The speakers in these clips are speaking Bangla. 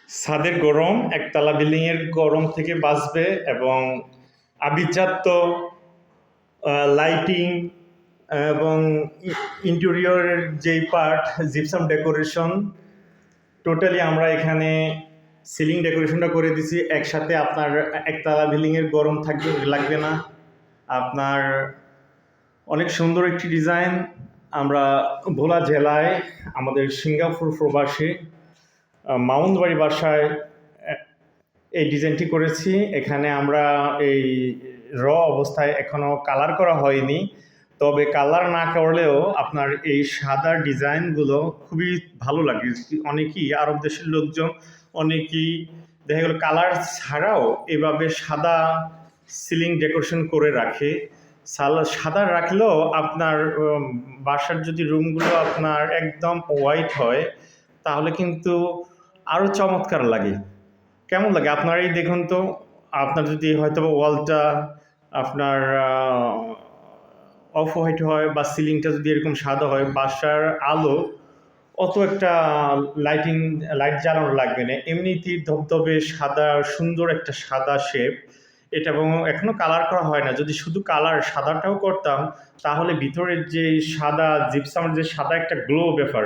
ছাদের গরম, একতলা বিল্ডিংয়ের গরম থেকে বাঁচবে এবং আভিজাত্য, লাইটিং এবং ইন্টেরিয়রের যেই পার্ট, জিপসাম ডেকোরেশন, টোটালি আমরা এখানে সিলিং ডেকোরেশনটা করে দিছি। একসাথে আপনার একতলা বিল্ডিংয়ের গরম লাগবে না। আপনার অনেক সুন্দর একটি ডিজাইন। আমরা ভোলা জেলায় আমাদের সিঙ্গাপুর প্রবাসী মাউন্টবাড়ি বাসায় এই ডিজাইনটি করেছি। এখানে আমরা এই অবস্থায় এখনও কালার করা হয়নি, তবে কালার না করলেও আপনার এই সাদা ডিজাইনগুলো খুবই ভালো লাগে। অনেকেই আরব দেশের লোকজন অনেকেই দেখা গেল কালার ছাড়াও এভাবে সাদা সিলিং ডেকোরেশন করে রাখে। সাদা রাখলেও আপনার বাসার যদি রুমগুলো আপনার একদম হোয়াইট হয় তাহলে কিন্তু আরও চমৎকার লাগে। কেমন লাগে আপনারাই দেখুন তো। আপনার যদি হয়তো ওয়ালটা আপনার অফ হোয়াইট হয় বা সিলিংটা যদি এরকম সাদা হয়, বাসার আলো অত একটা লাইট জ্বালানো লাগবে না, এমনিতেই ধবধবে সাদা সুন্দর একটা সাদা শেপ এটা। এবং এখনও কালার করা হয় না। যদি শুধু সাদাটাও করতাম তাহলে ভিতরের যে সাদা জিপসামের যে সাদা একটা গ্লো ব্যাপার,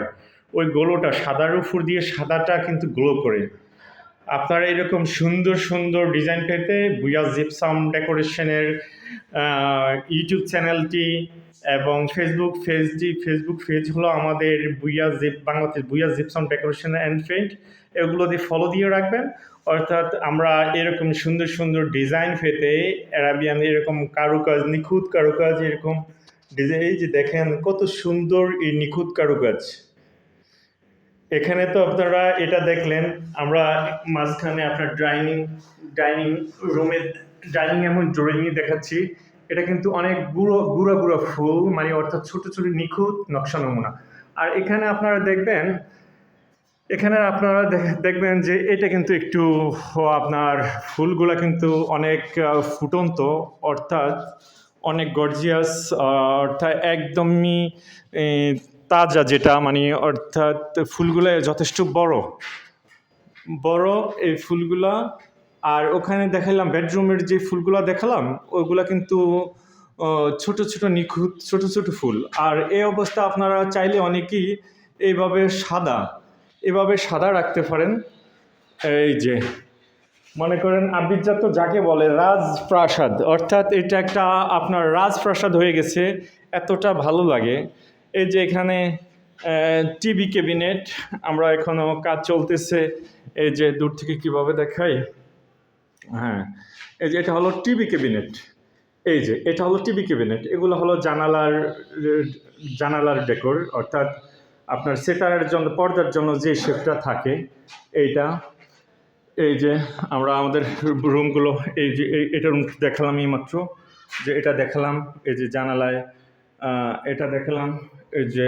ওই গ্লোটা সাদার উপর দিয়ে সাদাটা কিন্তু গ্লো করে। আপনারা এরকম সুন্দর সুন্দর ডিজাইন পেতে বুয়া জিপসাম ডেকোরেশনের ইউটিউব চ্যানেলটি এবং ফেসবুক পেজ হলো আমাদের বাংলাদেশ বুয়া জিপসাম ডেকোরেশন অ্যান্ড পেইন্ট। এগুলো দিয়ে ফলো দিয়ে রাখবেন। অর্থাৎ আমরা এরকম সুন্দর সুন্দর ডিজাইন পেতে অ্যারাবিয়ান এরকম কারুকাজ, নিখুঁত কারুকাজ, এরকম ডিজাইন, এই যে দেখেন কত সুন্দর এই নিখুঁত কারুকাজ। এখানে তো আপনারা এটা দেখলেন, আমরা মাঝখানে আপনার ডাইনিং রুমের এবং ড্রয়িং দেখাচ্ছি। এটা কিন্তু অনেক গুঁড়া ফুল, মানে অর্থাৎ ছোট ছোট নিখুঁত নকশা নমুনা। আর এখানে আপনারা দেখবেন যে এটা কিন্তু একটু আপনার ফুলগুলা কিন্তু অনেক ফুটন্ত, অর্থাৎ অনেক গর্জিয়াস, অর্থাৎ একদমই তাজা, যেটা মানে অর্থাৎ ফুলগুলো যথেষ্ট বড় এই ফুলগুলা। আর ওখানে দেখালাম বেডরুমের যে ফুলগুলা দেখালাম, ওইগুলা কিন্তু ছোট ছোট নিখুঁত ছোট ফুল। আর এই অবস্থা আপনারা চাইলে অনেকেই এভাবে সাদা রাখতে পারেন। এই যে মনে করেন আভিজাত্য যাকে বলে, রাজপ্রাসাদ, অর্থাৎ এটা একটা আপনার রাজপ্রাসাদ হয়ে গেছে, এতটা ভালো লাগে। এই যে এখানে টিভি ক্যাবিনেট, আমরা এখনও কাজ চলতেছে। এই যে দূর থেকে কিভাবে দেখাই, হ্যাঁ, এই যে এটা হলো টিভি ক্যাবিনেট। এই যে এটা হলো টিভি ক্যাবিনেট। এগুলো হলো জানালার ডেকোর, অর্থাৎ আপনার সেটারের জন্য, পর্দার জন্য যে শেপটা থাকে এইটা। এই যে আমরা আমাদের রুমগুলো, এই যে এটা রুম দেখালাম এইমাত্র, যে এটা দেখালাম, এই যে জানালায় এটা দেখালাম। এই যে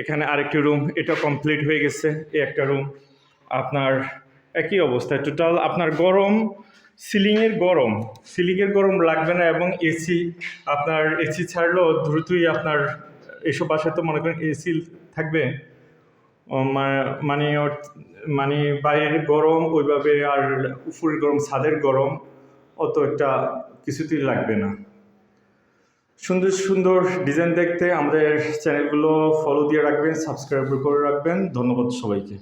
এখানে আরেকটি রুম, এটা কমপ্লিট হয়ে গেছে। এই একটা রুম আপনার একই অবস্থায়। টোটাল আপনার সিলিংয়ের গরম লাগবে না। এবং আপনার এসি ছাড়লেও দ্রুতই আপনার এসব বাসায় তো মনে করেন এসি থাকবে, মানে বাইরের গরম ওইভাবে, আর উপরের গরম, ছাদের গরম অত একটা কিছুতেই লাগবে না। সুন্দর সুন্দর ডিজাইন দেখতে আমাদের চ্যানেলগুলো ফলো দিয়ে রাখবেন, সাবস্ক্রাইব করে রাখবেন। ধন্যবাদ সবাইকে।